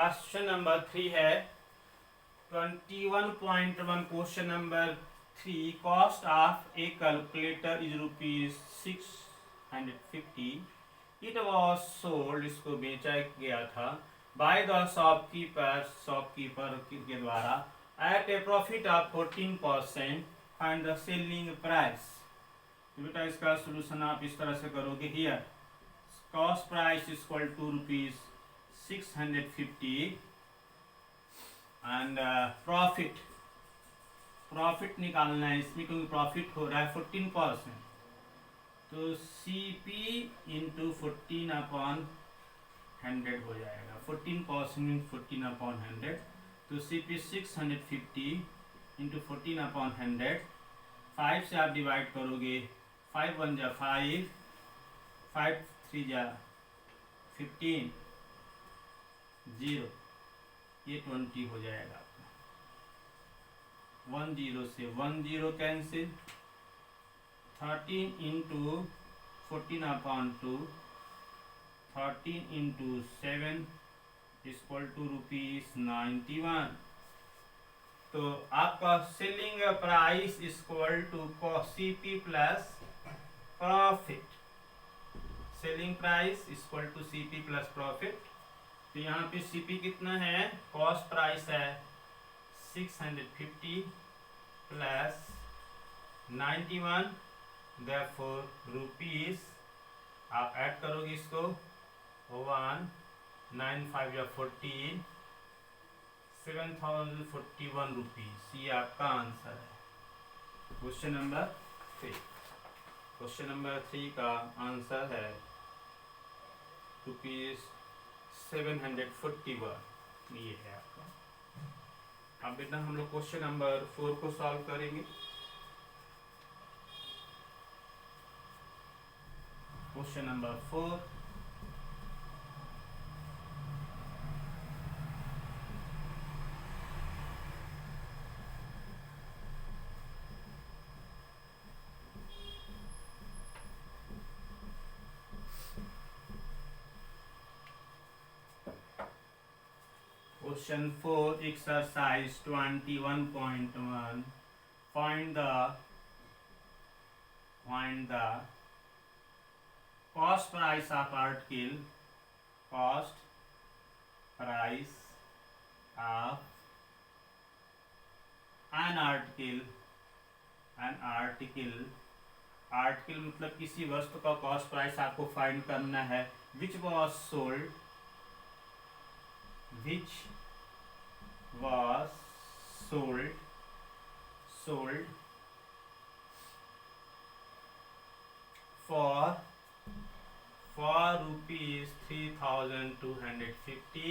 Question number 3 है 21.1 question number 3 cost of a calculator is ₹650 it was sold इसको बेचा गया था बाय द शॉपकीपर के द्वारा at a profit of 14% find the selling price. तो बेटा इसका सोल्यूशन आप इस तरह से करोगे here cost price is equal to ₹650 and profit निकालना है इसमें क्योंकि प्रॉफिट हो रहा है 14%। तो CP इंटू 14/100 हो जाएगा। 14% मीन 14/100। तो CP 650 इंटू 14/100 5 से आप डिवाइड करोगे 5 1 जा 5 5 3 जा 15 0 ये 20 हो जाएगा आपका। 10 से 10 cancel 13 into 14/2 13 into 7 equal to ₹91। तो आपका selling price equal to CP plus profit. Selling price equal to CP plus profit. तो यहाँ पे CP कितना है कॉस्ट प्राइस है 650 प्लस 91 therefore रुपीस आप ऐड करोगे इसको 195 या 14 7041 रुपीस। ये आपका आंसर है क्वेश्चन नंबर 3। क्वेश्चन नंबर 3 का आंसर है ₹741। ये है आपका। अब बेटा हम लोग क्वेश्चन नंबर 4 को सॉल्व करेंगे। Question number 4 Question 4 exercise 21.1 find the cost price of article cost price of an article मतलब किसी वस्तु का कॉस्ट प्राइस आपको फाइंड करना है which was sold for ₹3,250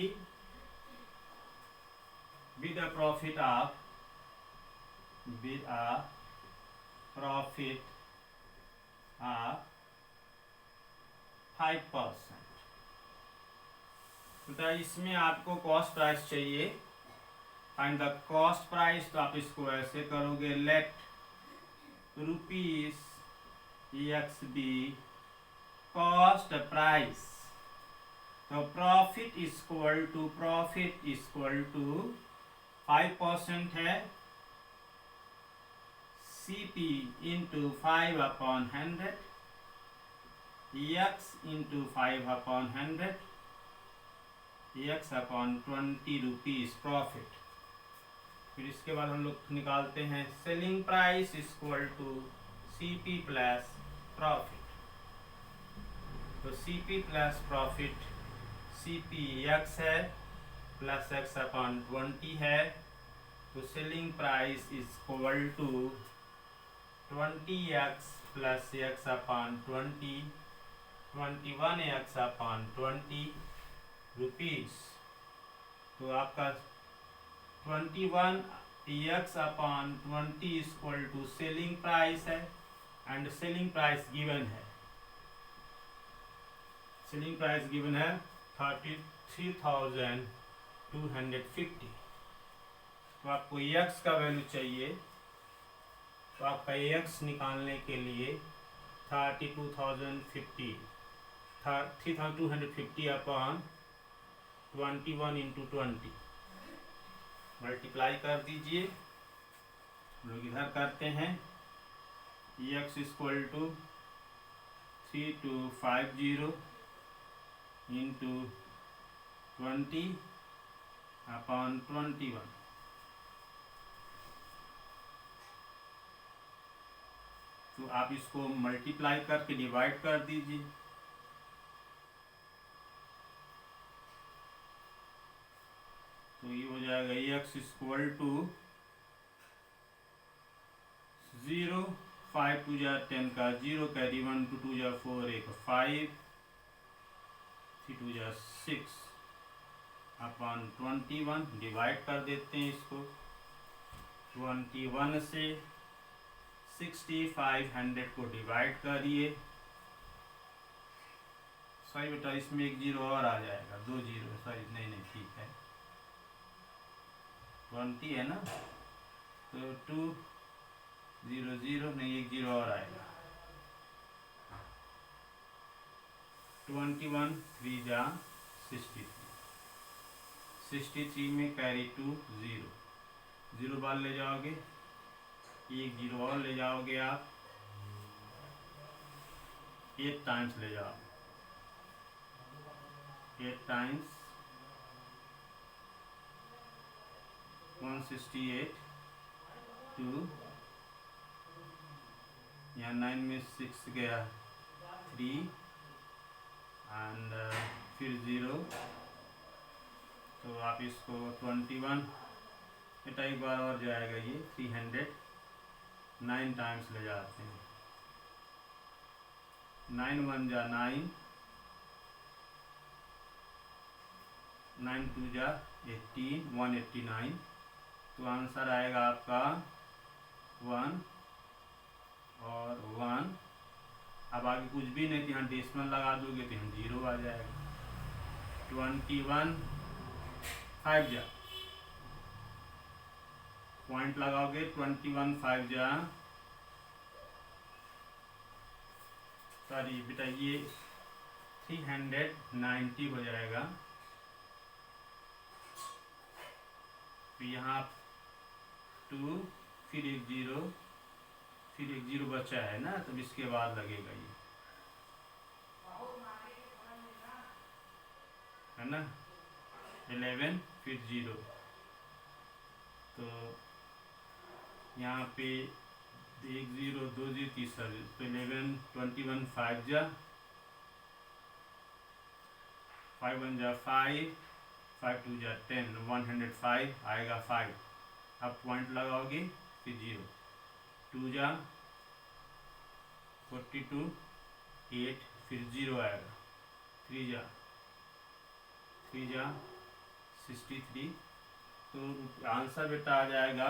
with a profit of 5%। तो इसमें आपको कॉस्ट प्राइस चाहिए फाइंड द कॉस्ट प्राइस। तो आप इसको ऐसे करोगे लेट ₹XB कॉस्ट प्राइस। तो प्रॉफिट इक्वल टू 5% है CP into 5/100 X into 5/100 X/20 rupees profit. फिर इसके बाद हम लोग निकालते हैं selling price equal to CP plus profit. तो CP plus profit CP X है प्लस X/20 है। तो selling price equal to 20X plus X/20 21X/20 rupees. तो आपका 21X/20 equal to selling price है एंड सेलिंग प्राइस गिवन है 33,250। तो आपको X का वैल्यू चाहिए। तो आपका X निकालने के लिए 3250 3250 अपॉन 21 इंटू 20 मल्टीप्लाई कर दीजिए। हम लोग इधर करते हैं। x equal to 3250 into 20/21। तो आप इसको मल्टीप्लाई करके डिवाइड कर दीजिए। तो ये हो जाएगा x इक्वल टू 0, 5 2 जा 10 का 0 कैरी 1 2 2 जा 4 1 5 3 2 जा 6/21 डिवाइड कर देते हैं इसको। 21 से 6500 को डिवाइड करिए। सही बेटा, इसमें एक जीरो और आ जाएगा, 2 जीरो, सॉरी नहीं ठीक है, 20 है ना, तो 2 0 0 नहीं, एक जीरो और आएगा। 21 3 जा 63 में कैरी 2 0 बार ले जाओगे, एक जीरो और ले जाओगे आप, 8 टाइम्स ले जाओ, 8 टाइम्स 168 2, यहाँ 9 में 6 गया 3 एंड फिर 0। तो आप इसको 21 बेटा एक बार और जाएगा, ये 309 टाइम्स ले जाते हैं। 9 1 जा 9, 9 2 जा 18, 189। तो आंसर आएगा आपका 1 और 1। अब आगे कुछ भी नहीं, तो यहाँ डेसिमल लगा दोगे तो यहाँ 0 आ जाएगा। 21 5 जा पॉइंट लगाओगे, 21 5 जा, सॉरी बेटा ये 390 हो जाएगा। तो यहाँ 2 फिर एक जीरो, फिर एक जीरो बचा है ना, तब इसके बाद लगेगा ये, है ना, 11 फिर 0। तो यहाँ पे 1 0 2 0 तीसरा, तो 11 21 5 जा, 5 1 जा 5, 5 2 जा 10, 105 आएगा 5। अब पॉइंट लगाओगे फिर 0, 2 जा 42 8 फिर 0 आएगा, 3 जा 63। तो आंसर बेटा आ जाएगा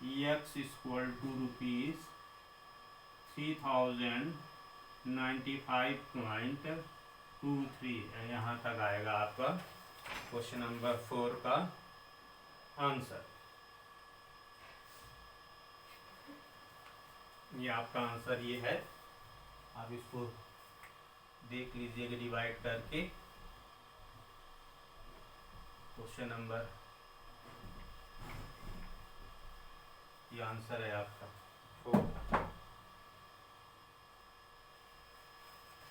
x इक्वल टू ₹3095.23। यहाँ तक आएगा आपका क्वेश्चन नंबर 4 का आंसर। ये आपका आंसर ये है। आप इसको देख लीजिएगा डिवाइड करके। क्वेश्चन नंबर, ये आंसर है आपका 4।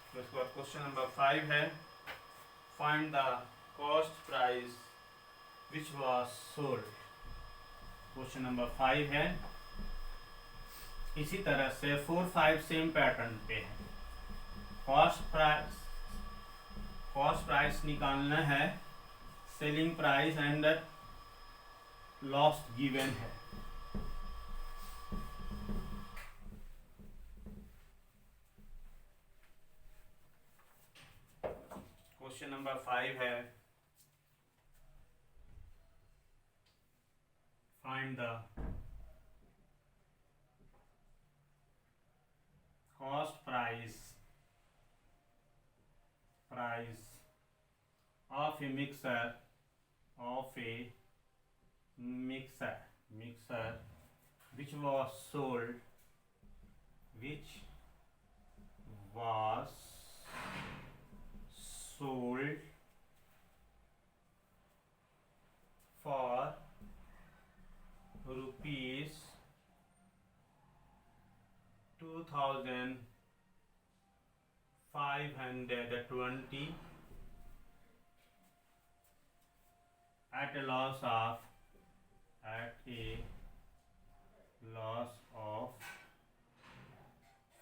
तो इसके बाद क्वेश्चन नंबर 5 है, find the cost price which was sold. Question number 5 है। इसी तरह से 4 5 सेम पैटर्न पे है। कॉस्ट प्राइस निकालना है, selling price and lost given है। क्वेश्चन नंबर 5 है, find the cost price of a mixer which was sold 2520 at a loss of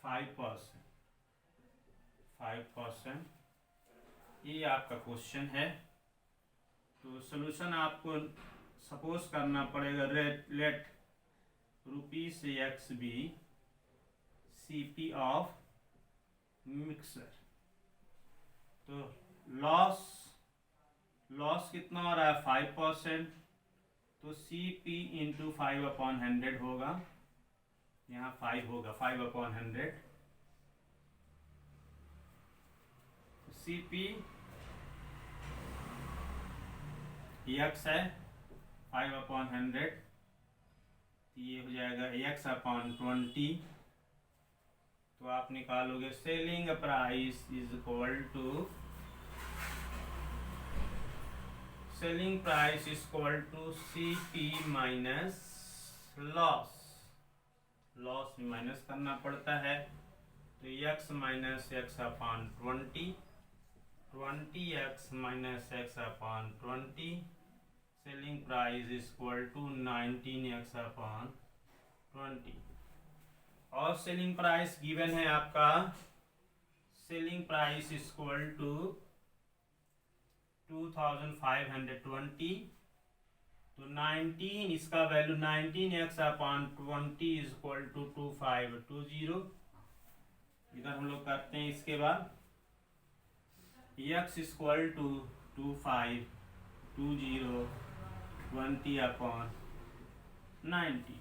5%। ये आपका क्वेश्चन है। तो सोल्यूशन आपको सपोज करना पड़ेगा, let ₹x be CP of mixer. तो लॉस कितना हो रहा है 5%, तो CP इंटू 5/100 होगा। यहाँ 5 होगा, 5/100। CP x है 5/100, ये हो जाएगा x/20। तो आप निकालोगे selling price is equal to CP minus loss में माइनस करना पड़ता है। तो x minus x/20, 20x minus x/20, selling price is equal to 19x/20। और सेलिंग प्राइस गिवन है आपका, selling price is equal to 2520। तो 19, इसका value 19x/20 is equal to 2520। इधर हम लोग करते हैं। इसके बाद x इक्वल टू 2520 20/19,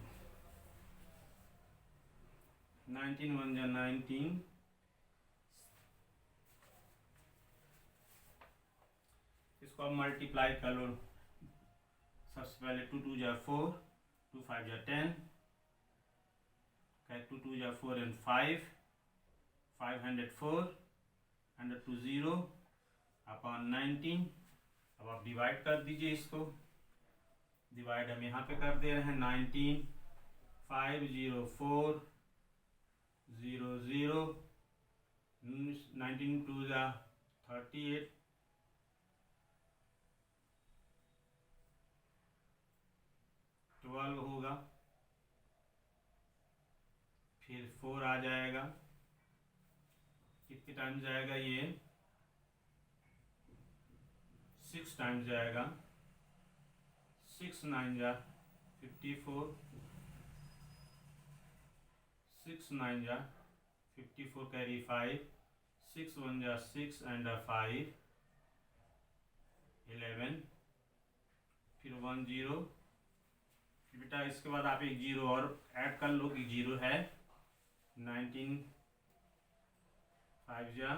19 1 जा 19, इसको अब मल्टीप्लाई कर लो। सबसे पहले 2 2 जा 4, 2 5 जा 10, 2 2 जा 4 and 5, 504 100 अपॉन 19। अब आप डिवाइड कर दीजिए इसको। डिवाइड हम यहाँ पे कर दे रहे हैं। 19 504 00, 19 2 जा 38, 12 होगा, फिर 4 आ जाएगा। कितने टाइम्स जाएगा ये? 6 टाइम्स जाएगा। 6 9 जा 54, 6 9 जा 54 कैरी 5, 6 1 जा 6 and 5 11, फिर 1 0। बेटा इसके बाद आप एक 0 और ऐड कर लो कि 0 है। 19 5 जा,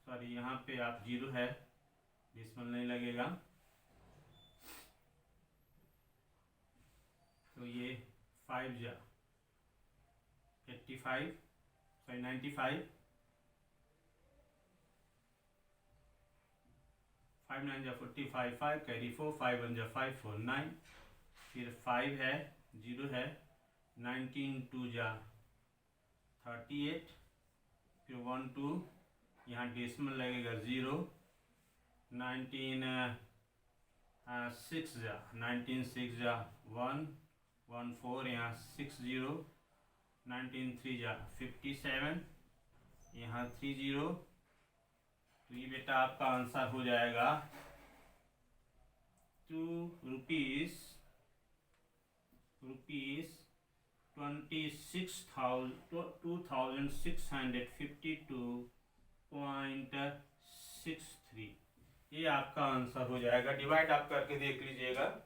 सॉरी यहाँ पे आप 0 है, डिस्मल नहीं लगेगा। तो ये 5 जा 85, सॉरी 95, 5 9 जा 45, 5 कैरी 4, 5 1 जा 5 4 9, फिर 5 है 0 है। 19 2 जा 38, फिर 1 2, यहाँ डेसिमल लगेगा 0। 19 6 जा 19 6 जा 1 1 4, यहाँ 6 0। 19 3 जा 57, यहाँ 3 0। तो ये बेटा आपका आंसर हो जाएगा ₹2652.63। ये आपका आंसर हो जाएगा। डिवाइड आप करके देख लीजिएगा।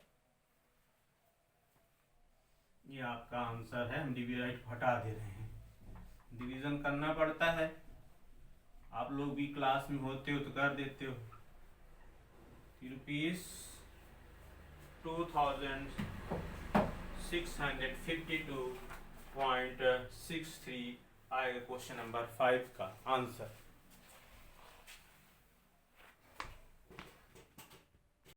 ये आपका आंसर है। हम डिवाइड हटा दे रहे हैं, डिवीजन करना पड़ता है। आप लोग भी क्लास में होते हो तो कर देते हो। ₹2652.63 आएगा क्वेश्चन नंबर 5 का आंसर।